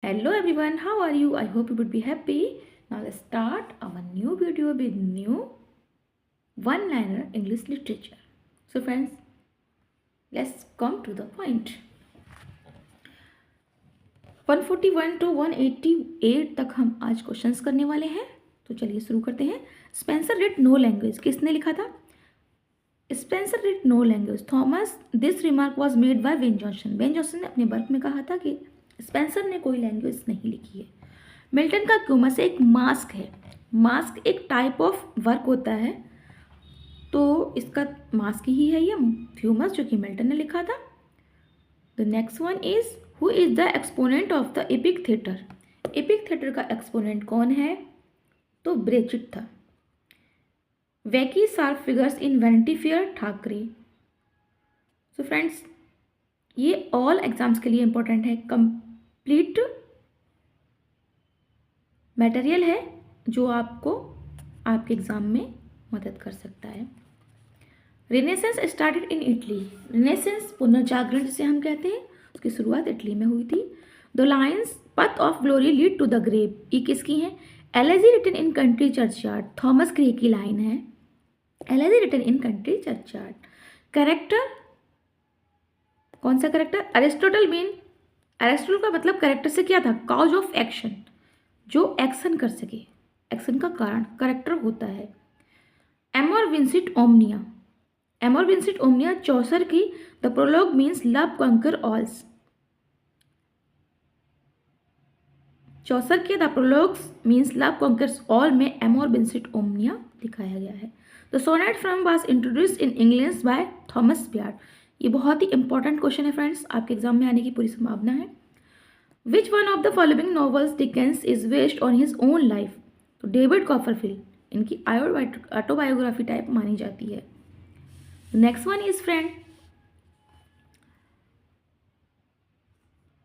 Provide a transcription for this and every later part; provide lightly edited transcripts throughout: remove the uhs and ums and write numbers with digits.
Hello everyone, how are you? I hope you would be happy. Now let's start our new video with new one-liner English literature. So friends, let's come to the point. 141 to 188 तक हम आज questions करने वाले हैं. तो चलिए शुरू करते हैं. स्पेंसर रिट नो लैंग्वेज किसने लिखा था? Spenser writ no language Thomas. This remark was made by Ben Jonson. Ben Jonson ने अपने वर्क में कहा था कि स्पेंसर ने कोई लैंग्वेज नहीं लिखी है. मिल्टन का क्यूमस एक मास्क है. मास्क एक टाइप ऑफ वर्क होता है, तो इसका मास्क ही है ये फ्यूमस जो कि मिल्टन ने लिखा था. The next one is who is the exponent of the epic theatre. Epic theatre का एक्सपोनेंट कौन है? तो ब्रेचिट था. वैकी sharp figures in vanity fair Thackeray. So friends, ये ऑल एग्जाम्स के लिए इंपॉर्टेंट है. कंप्लीट मटेरियल है जो आपको आपके एग्जाम में मदद कर सकता है. Renaissance started in Italy. Renaissance पुनर्जागरण जिसे हम कहते हैं, उसकी शुरुआत इटली में हुई थी. The lines path of glory lead to the grave. ये किसकी है? Elegy written in country churchyard. Thomas Gray की लाइन है. Elegy written in country churchyard. Character, कौन सा कैरेक्टर? Aristotle mean. अरिस्टोटल का मतलब कैरेक्टर से क्या था? कॉज ऑफ एक्शन, जो एक्शन कर सके, एक्शन का कारण कैरेक्टर होता है. Amor vincit omnia. Amor vincit omnia Chaucer की. The prologue means love conquer alls. Chaucer के the prologues means love conquers all में एमोर विंसिट ओमनिया दिखाया गया है. The sonnet from was introduced in English by Thomas ब्यार्ड. ये बहुत ही इंपॉर्टेंट क्वेश्चन है फ्रेंड्स, आपके एग्जाम में आने की पूरी संभावना है. Which one of the following novels Dickens is based on his own life. तो डेविड कॉपरफील्ड इनकी ऑटोबायोग्राफी टाइप मानी जाती है. नेक्स्ट वन इज फ्रेंड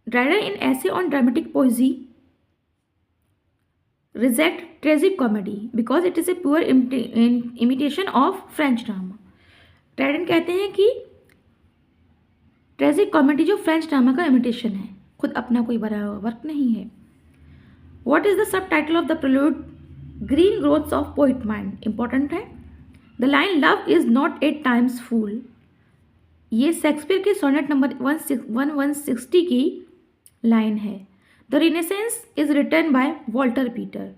ड्राइडर इन ऐसे on dramatic पोएजी reject tragic comedy because it is a pure imitation of French drama. Dryden कहते हैं कि tragic comedy जो फ्रेंच ड्रामा का इमिटेशन है, खुद अपना कोई बड़ा वर्क नहीं है. What is the subtitle of the prelude? Green growths of poet mind. Important है. The line love is not at times fool, ये शेक्सपियर के सोनेट नंबर 1160 की लाइन है. The renaissance is written by Walter Pater.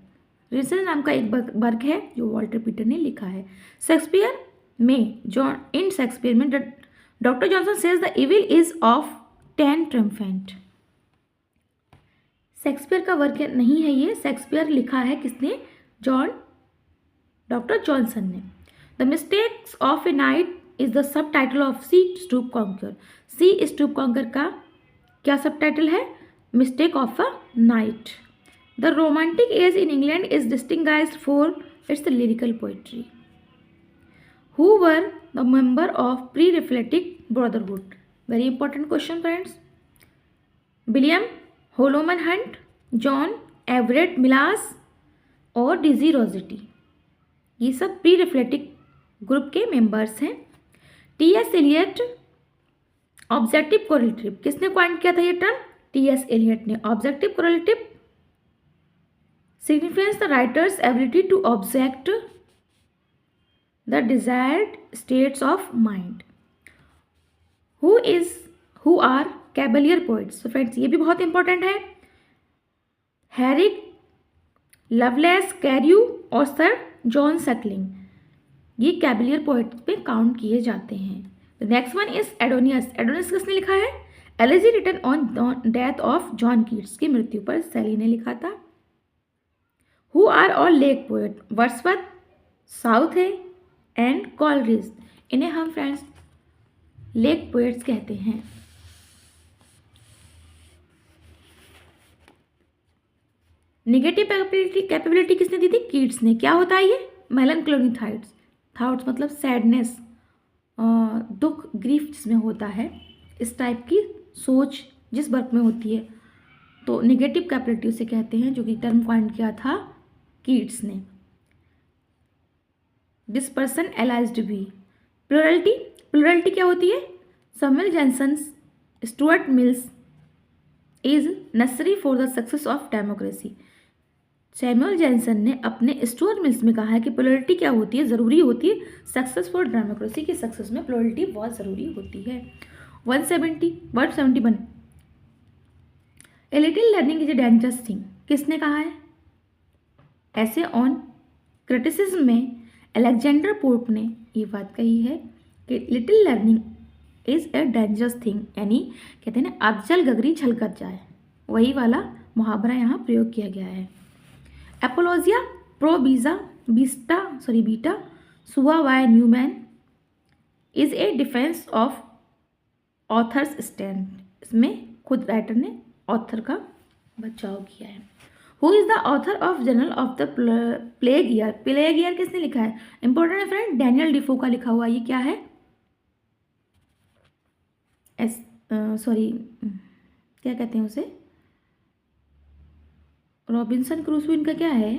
Renaissance नाम का एक work है जो वॉल्टर पीटर ने लिखा है. शेक्सपियर में इन शेक्सपियर में Doctor Johnson says the evil is of 10 triumphant. Shakespeare का वर्क नहीं है ये. शेक्सपियर लिखा है किसने? डॉक्टर जॉनसन ने. The mistakes of a night is the subtitle of she stoop conquer. She stoop conquer का क्या सब टाइटल है? Mistake of a night. The romantic age in England is distinguished for its lyrical poetry. Who were the member of pre-Raphaelitic Brotherhood? Very important question friends. William Holman Hunt, John Everett Millais और DG Rossetti. ये सब pre Raphaelite group के members हैं. TS. Eliot objective correlative. किसने coin किया था ये term? TS. Eliot ने. Objective correlative signifies the writer's ability to object the desired states of mind. Who are cavalier poets? So friends, ये भी बहुत इंपॉर्टेंट है. हैरिक, लवलेस, कैर्यू और सर जॉन सकलिंग, ये कैवलियर पोएट पे count किए जाते हैं. The next one is Adonais. Adonais किसने लिखा है? Elegy written on death of John Keats. की मृत्यु पर सैली ने लिखा था. Who are all lake poet? Wordsworth, Southey and Coleridge. इन्हें हम फ्रेंड्स लेक पोएट्स कहते हैं. निगेटिव कैपेबिलिटी किसने दी थी? कीट्स ने. क्या होता है ये? मेलनक्लोनी थॉट्स मतलब सैडनेस, दुख, ग्रीफ जिसमें होता है, इस टाइप की सोच जिस वर्क में होती है, तो निगेटिव कैपेबिलिटी उसे कहते हैं, जो कि टर्म कॉइन किया था कीट्स ने. Dispersion एलाइज्ड B. प्लुरलिटी क्या होती है? Samuel Johnson, Stuart mills is necessary for the success of democracy. Samuel Johnson ने अपने स्टुअर्ट मिल्स में कहा है कि पोलैरिटी क्या होती है, ज़रूरी होती है सक्सेस फॉर डेमोक्रेसी की सक्सेस में पोलैरिटी बहुत ज़रूरी होती है। 171 a little learning is a dangerous thing, किसने कहा है? ऐसे ऑन क्रिटिसिज्म में अलेक्जेंडर पोप ने ये बात कही है कि little learning is a dangerous thing, यानी कहते हैं ना अधजल गगरी छलकत जाए, वही वाला मुहावरा यहाँ प्रयोग किया गया है। Apologia pro vita sua by Newman is a defence of authors stand, इसमें खुद राइटर ने ऑथर का बचाव किया है। Who is the author of journal of the plague year, plague year किसने लिखा है? इंपॉर्टेंट है फ्रेंड, डैनियल डिफो का लिखा हुआ। ये क्या है? क्या कहते हैं उसे, रॉबिन्सन क्रूसो, इनका क्या है?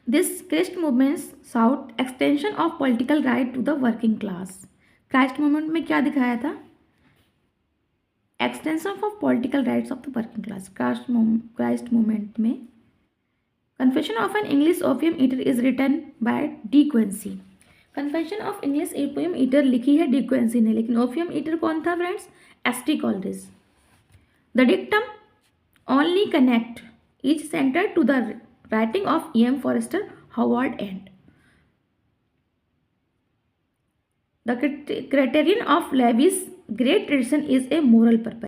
This Christ movements sought extension of political right to the working class. Christ movement में क्या दिखाया था? Extension of political rights of the working class. Christ movement में confession of an English opium eater is written by De Quincey. Confession of English opium eater लिखी है De Quincey ने, लेकिन opium eater कौन था friends? S T. Coleridge. The dictum only connect is centred to the writing of E.M. Forster, Howard and the criterion of Leavis great tradition is a moral purpose.